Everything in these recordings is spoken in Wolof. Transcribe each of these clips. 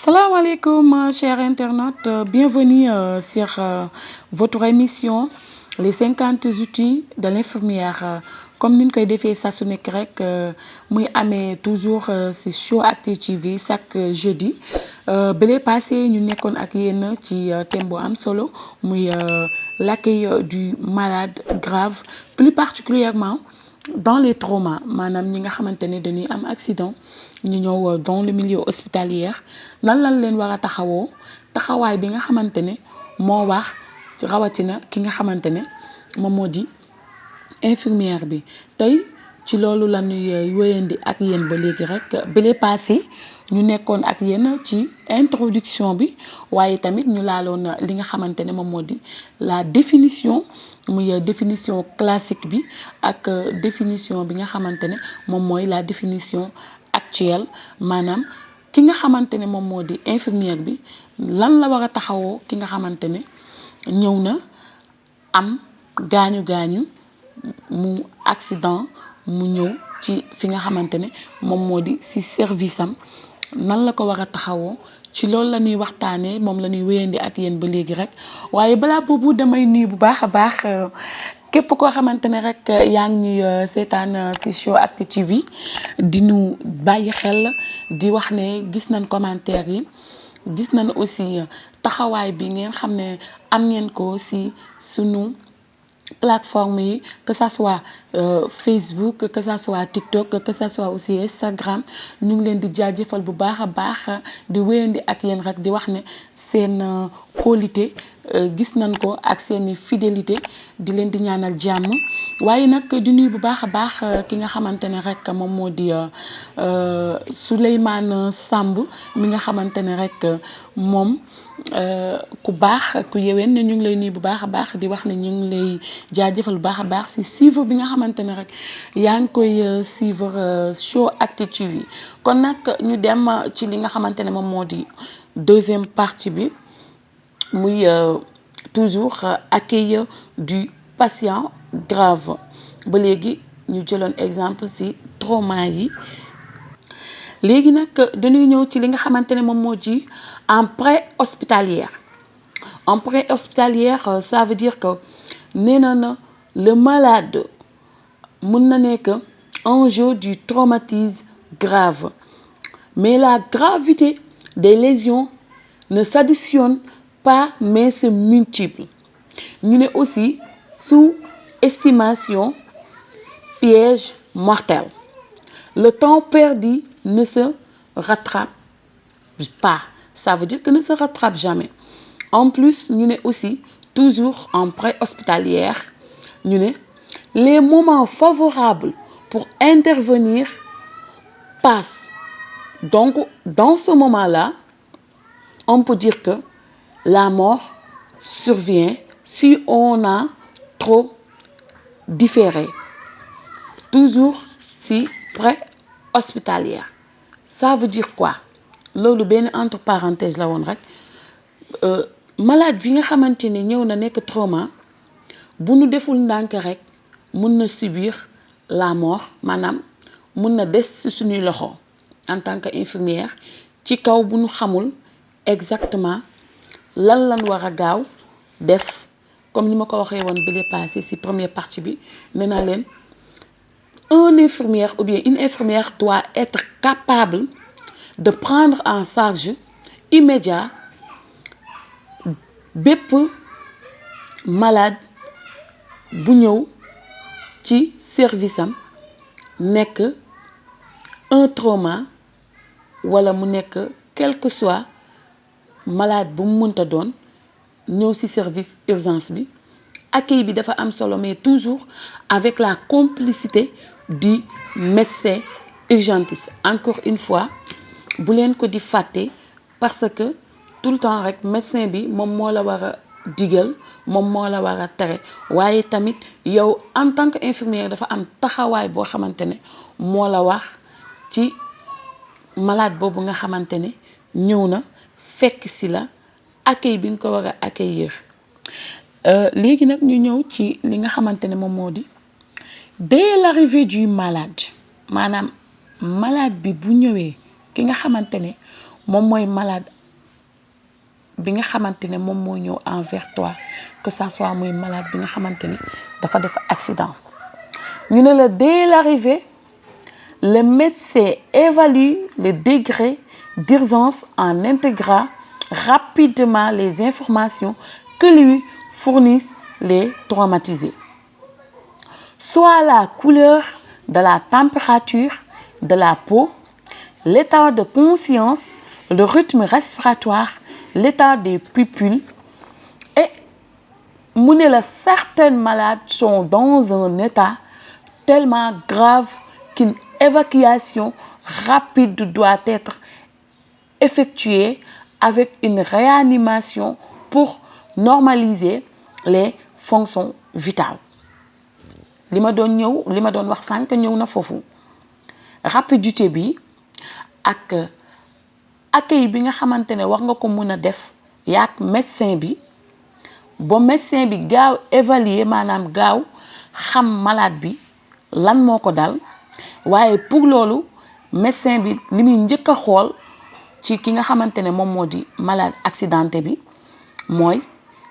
Salam alaikum, chers internautes. Bienvenue sur votre émission les 50 outils de l'infirmière. Comme nous l'avons fait ça sur rek muy amé toujours ci Show Actu TV chaque jeudi. Bélé passé ñu nekkoon ak yéen ci thème bu am solo muy l'accueil du malade grave, plus particulièrement dans les traumas maanaam ñi nga xamante ne dañuy am accident ñu ñëw dans le milieu hospitalier nan lañ leen war a taxawoo taxawaay bi nga xamante ne moo wax rawatina ki nga xamante ne moom moo di infirmière bi tey ci loolu la ñuy wéyandi ak yéen ba léegi rek bële passé ñu nekkoon ak yéen ci introduction bi waaye tamit ñu laaloon li nga xamante ne moom moo di la définition muy définition classique bi ak définition bi nga xamante ne moom mooy la définition actuelle maanaam ki nga xamante ne moom moo di infirmière bi lan la war a taxawoo ki nga xamante ne ñëw na am gaañu mu accident mu ñëw ci fi nga xamante ne moom moo di ci service am nan la ko war a taxawoo ci loolu la ñuy waxtaanee moom la ñuy wéyandi ak yéen ba léegi rek waaye balaa boobu damay nuyu bu baax a baax képp koo xamante ne rek yaa ngi ñuy seetaan ci Show Actu TV di nu bàyyi xel di wax ne gis nañ commentaire yi gis nañ aussi taxawaay bi ngeen xam ne am ngeen ko ci sunu plateforme yi que ça soit Facebook que ça soit TikTok que ça soit aussi Instagram ñu ngi leen di jaajëfal bu baax a baax di wéyandi ak yéen rek di wax ne seen qualité gis nañ ko ak seeni fidélité di leen di ñaanal jàmm waaye nag di nuyu bu baax a baax ki nga xamante ne rek moom moo di Souleymane Samb mi nga xamante ne rek moom ku baax ku yeween ñu ngi lay nuyu bu baax a baax di wax ne ñu ngi lay jaajëfal bu baax a baax ci suivre bi nga xamante ne rek yaa ngi koy suivre Show Actu TV kon nag ñu dem ci li nga xamante ne moom moo di deuxième partie bi muy toujours accueil du patient grave ba léegi ñu jëloon exemple ci trauma yi léegi nag dañuy ñëw ci li nga xamante ne moom moo di en pré-hospitalière en pré-hospitalière ça veut dire que nee na le malade mën na nekk enjeu du traumatisme grave mais la gravité des lésions ne s'additionne pas mais se multiplie ñu ne aussi sous-estimation piège mortel le temps perdu ne se rattrape pas ça veut dire que ne se rattrape jamais en plus ñu ne aussi toujours en pré-hospitalière ñu ne les moments favorables pour intervenir passent donc dans ce moment-là on peut dire que la mort survient si on a trop différé toujours si pré-hospitalière ça veut dire quoi loolu benn entre parenthèses la woon rek malade bi nga xamante ne ñëw na nekk trauma bu nu deful ndànk rek mun na subir la mort maanaam mun na des ci suñuy loxo en tant que infirmière ci kaw bu nu xamul exactement lan lan war a gaaw def comme ni ma ko waxee woon bi le passé ci première partie bi nee naa leen un infirmière ou bien une infirmière doit être capable de prendre en charge immédiat bépp malade bu ñëw ci service am nekk un trauma wala mu nekk quel que soit malade bu mu mënta doon ñëw ci service urgence bi accueil bi dafa am solo mais toujours avec la complicité du médecin urgentiste encore une fois bu leen ko di fàtte parce que tout le temps rek médecin bi moom moo la war a digal moom moo la war a tere waaye tamit yow en tant que infirmière dafa am taxawaay boo xamante ne moo la wax ci malade boobu nga xamante ne ñëw na fekk si la accueil bi nga ko war a accueillir léegi nag ñu ñëw ci li nga xamante ne moom moo di dès l'arrivée du malade maanaam malade bi bu ñëwee ki nga xamante ne moom mooy malade bi nga xamante ne moom moo ñëw envers toi que ça soit muy malade bi nga xamante ne dafa def accident ñu ne la dès l'arrivée le médecin évalue le degré d'urgence en intégrant rapidement les informations que lui fournissent les traumatisés, soit la couleur de la température de la peau, l'état de conscience, le rythme respiratoire, l'état des pupilles. Et certains malades sont dans un état tellement grave qu'une évacuation rapide doit être effectuée avec une réanimation pour normaliser les fonctions vitales. li ma doon wax sànq ñëw na foofu rapidité bi ak accueil bi nga xamante ne war nga ko mën a def yaak médecin bi ba médecin bi gaaw évaluer maanaam gaaw xam malade bi lan moo ko dal waaye pour loolu médecin bi li muy njëkk a xool ci ki nga xamante ne moom moo di malade accidenté bi mooy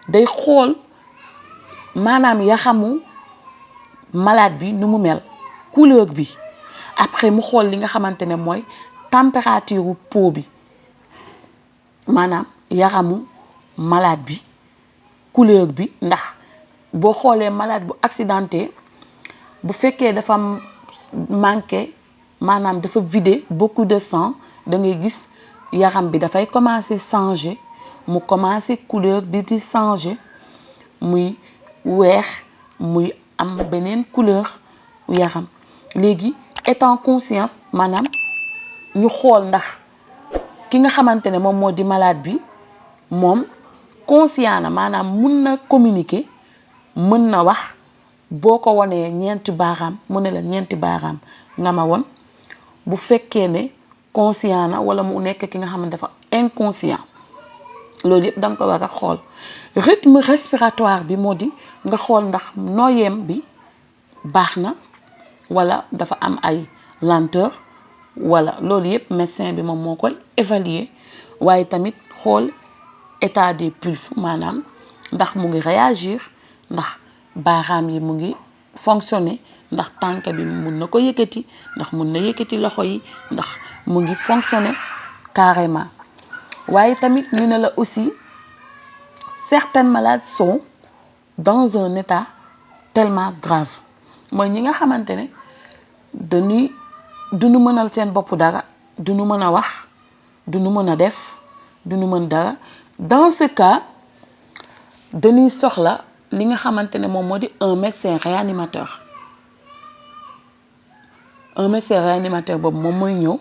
day xool maanaam yaxamu malade bi nu mu mel couleur bi après mu xool li nga xamante ne mooy température peau bi maanaam yaxamu malade bi couleur bi ndax boo xoolee malade bu accidenté bu fekkee dafa manqué maanaam dafa vider beaucoup de sang da ngay gis yaram bi dafay commencer changer mu commencer couleur bi di changer muy weex muy am beneen couleur yaram léegi étant conscience maanaam ñu xool ndax ki nga xamante ne moom moo di malade bi moom conscient na maanaam mun na communiquer mën na wax boo ko wonee ñeenti baaraam mu ne la ñeenti baaraam nga ma won bu fekkee ne conscient na wala mu nekk ki nga xam ne dafa inconscient loolu yëpp da nga ko war a xool rythme respiratoire bi moo di nga xool ndax noyeem bi baax na wala dafa am ay lenteur wala loolu yëpp médecin bi moom moo koy évaluer waaye tamit xool état des pulses maanaam ndax mu ngi réagir ndax baaraam yi mu ngi fonctionner ndax tànk bi mun na ko yëkkati ndax mun na yëkkati loxo yi ndax mu ngi fonctionner carrément waaye tamit ñu ne la aussi certains malades sont dans un état tellement grave mooy ñi nga xamante ne duñu mënal seen bopp dara duñu mën a wax duñu mën a def duñu mën dara dans ce cas dañuy soxla li nga xamante ne moom moo di un médecin réanimateur boobu moom mooy ñëw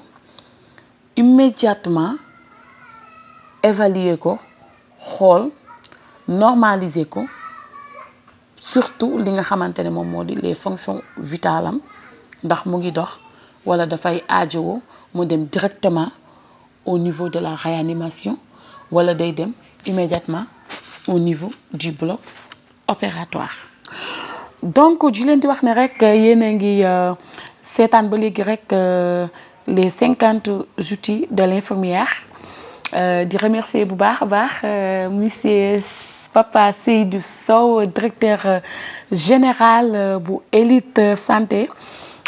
immédiatement évaluer ko xool normaliser ko surtout li nga xamante ne moom moo di les fonctions vitales am ndax mu ngi dox wala dafay aajowoo mu dem directement au niveau de la réanimation wala day dem immédiatement au niveau du bloc opératoire. Donc di leen di wax ne rek yéen a ngi seetaan ba léegi rek les 50 outils de l'infirmière di remercier bu baax a baax monsieur Papa Seydou Sow directeur général bu Elite Santé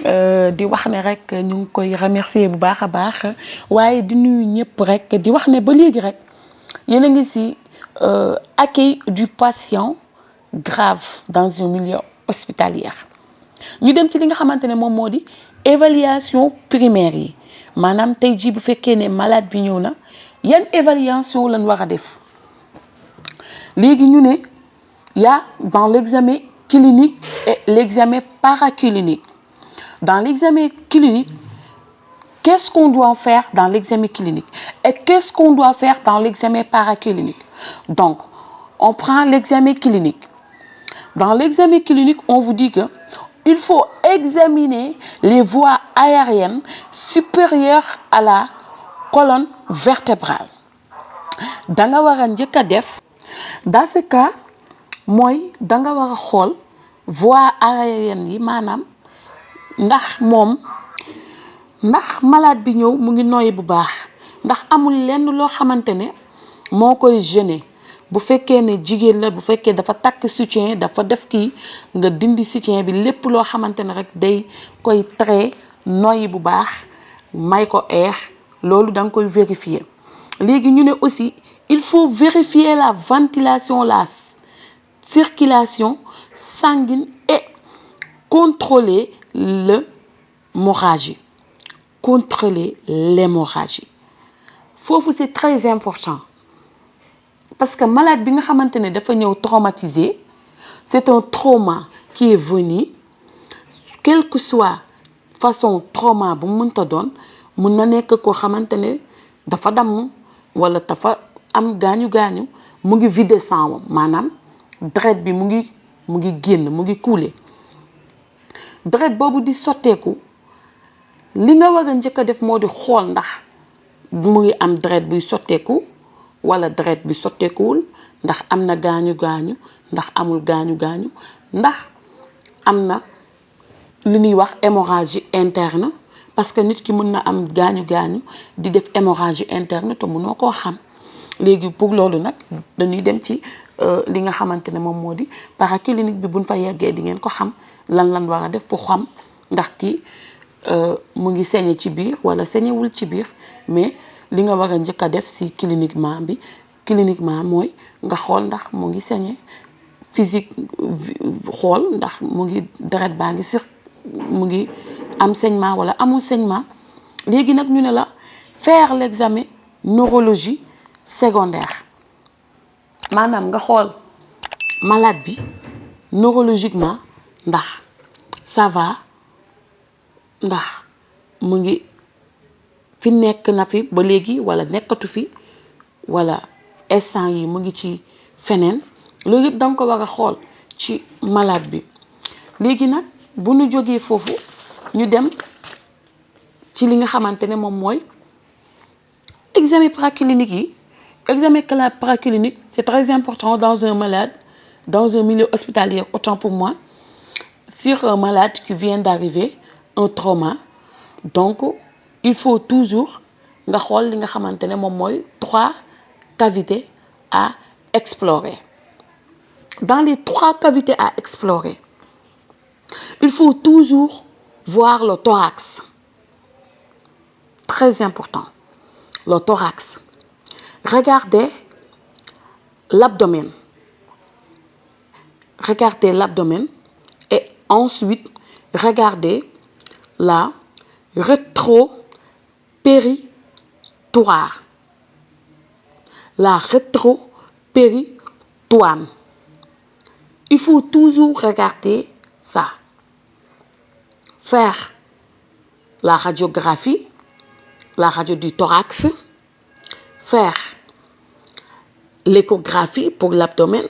di wax ne rek ñu ngi koy remercier bu baax a baax waaye di nuyu ñëpp rek di wax ne ba léegi rek yéen a ngi ci accueil du patient grave dans un milieu hospitalier ñu dem ci li nga xamante ne moom moo di évaluation primaire yi maanaam tey jii bu fekkee ne malade bi ñëw na yan évaluation lañ war a def léegi ñu ne y a dans l'examen clinique et l'examen paraclinique. Dans l'examen clinique, qu'est-ce qu'on doit faire dans l'examen clinique et qu'est-ce qu'on doit faire dans l'examen paraclinique? Donc, on prend l'examen clinique. Dans l'examen clinique, on vous dit que il faut examiner les voies aériennes supérieures à la colonne vertébrale. Danga war a njëkk a def dans ce cas mooy danga war a xool voies aériennes yi maanaam ndax malade bi ñëw mu ngi noyyi bu baax ndax amul lenn loo xamante ne moo koy gêner bu fekkee ne jigéen la bu fekkee dafa takk soutien dafa def kii nga dindi soutien bi lépp loo xamante ne rek day koy tere noyyi bu baax may ko air loolu da nga koy vérifier. léegi ñu ne aussi il faut vérifier la ventilation, la circulation sanguine et contrôler l'hémorragie. Contrôler l'hémorragie. Foofu c'est très important parce que malade bi nga xamante ne dafa ñëw traumatisé, c'est un trauma qui est venu, quelle que soit façon trauma bu mu mënta doon mun na nekk koo xamante ne dafa damm wala dafa am gaañu mu ngi vider sang maanaam deret bi mu ngi génn mu ngi couler deret boobu di sotteeku li nga war a njëkk a def moo di xool ndax mu ngi am deret buy sotteeku wala deret bi sotteekuwul, ndax am na gaañu ndax amul gaañu ndax am na li ñuy wax hémorragie interne parce que nit ki mën na am gaañu di def hémorragie interne te mënoo koo xam. léegi pour loolu nag dañuy dem ci li nga xamante ne moom moo di paraclinique bi buñ fa yeggee di ngeen ko xam lan war a def pour xam ndax ki mu ngi saigné ci biir wala saignéwul ci biir. mais li nga war a njëkk a def si cliniquement mooy nga xool ndax mu ngi saigné physique xool ndax mu ngi deret baa ngi mu ngi am saignement wala amul saignement. léegi nag ñu ne la faire l'examen neurologie secondaire maanaam nga xool malade bi neurologiquement ndax ça va, ndax mu ngi fi nekk na fi ba léegi wala nekkatu fi wala instant yi mu ngi ci feneen. loolu yëpp danga ko war a xool ci malade bi. léegi nag bu ñu jógee foofu ñu dem ci li nga xamante ne moom mooy examen paraclinique yi. Examen paraclinique, c'est très important dans un malade, dans un milieu hospitalier, autant pour moi, sur un malade qui vient d'arriver, un trauma. Donc, il faut toujours nga xool li nga xamante ne moom mooy 3 cavités à explorer. Dans les 3 cavités à explorer, il faut toujours voir le thorax. Très important, le thorax. Regardez l'abdomen. Regardez l'abdomen et ensuite regardez la rétropéritoine. La rétropéritoine. Il faut toujours regarder ça. Faire la radiographie, la radio du thorax. Faire l'échographie pour l'abdomen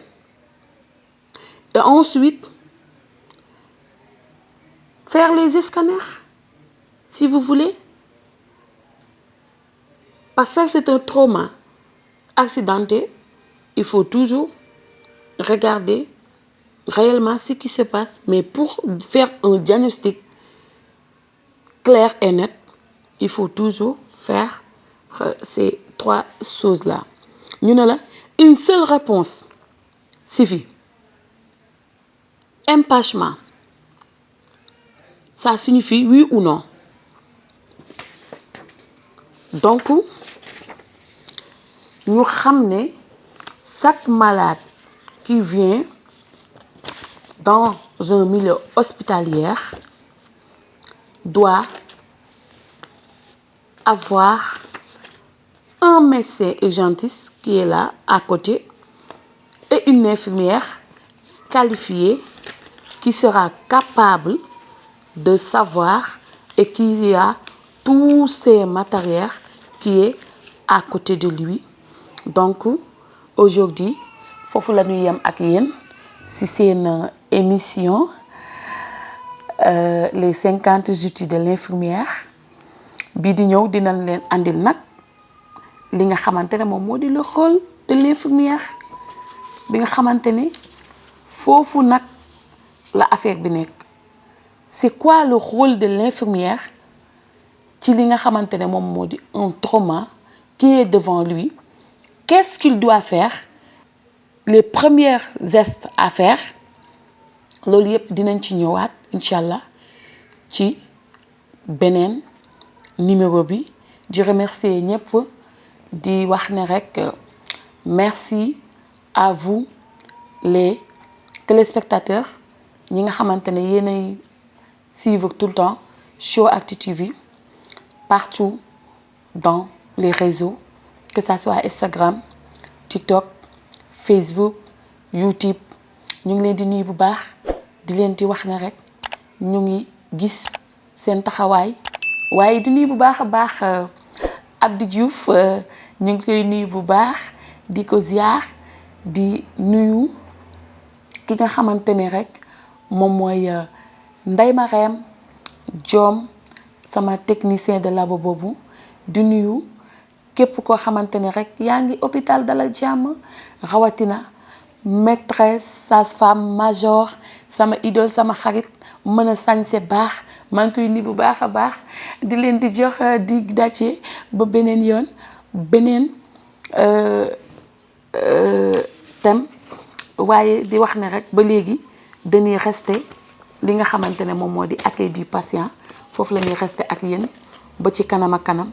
et ensuite faire les scanners si vous voulez, parce que c'est un trauma accidenté. Il faut toujours regarder réellement ce qui se passe, mais pour faire un diagnostic clair et net, il faut toujours faire ces 3 choses-là. Ñu ne la une seule réponse suffit. Empêchement, ça signifie oui ou non. Donc ñu xam ne chaque malade qui vient dans un milieu hospitalier doit avoir un médecin urgentiste qui est là à côté et une infirmière qualifiée qui sera capable de savoir et qui a tous ces matériels qui est à côté de lui. Donc aujourd'hui foofu la ñuy yem ak yéen ci seen émission les 50 outils de l'infirmière bii di ñëw dinañ leen andil nag li nga xamante ne moom moo di le rôle de l'infirmière bi nga xamante ne foofu nag la affaire bi nekk. C'est quoi le rôle de l'infirmière ci li nga xamante ne moom moo di un trauma qui est devant lui qu'est-ce qu'il doit faire, les premiers gestes à faire loolu yëpp dinañ ci ñëwaat incha allah ci beneen numéro bi di remercier ñëpp di wax ne rek merci à vous les téléspectateurs ñi nga xamante ne yéenay suivre tout le temps SHOW-ACTU TV partout dans les réseaux que ça soit Instagram TikTok Facebook YouTube ñu ngi leen di nuyu bu baax di leen di wax ne rek ñu ngi gis seen taxawaay waaye di nuyu bu baax a baax Abdou Diouf ñu ngi koy nuyu bu baax di ko ziar di nuyu ki nga xamante ne rek moom mooy Ndeye Marème Diom sama technicien de labo boobu di nuyu képp koo xamante ne rek yaa ngi hôpital Dalal Jàmm rawatina maîtresse sage-femme major sama idole sama xarit mën a sañse baax maa ngi koy nuyu bu baax a baax di leen di jox di daje ba beneen yoon beneen thème waaye di wax ne rek ba léegi dañuy rester li nga xamante ne moom moo di accueil du patient foofu la ñuy rester ak yéen ba ci kanam ak kanam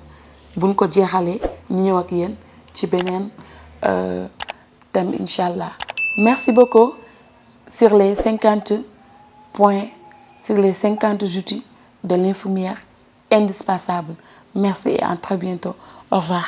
buñ ko jeexalee ñu ñëw ak yéen ci beneen thème incha allah. Merci beaucoup sur les 50 points, sur les 50 outils de l'infirmière indispensable. Merci et à très bientôt. Au revoir.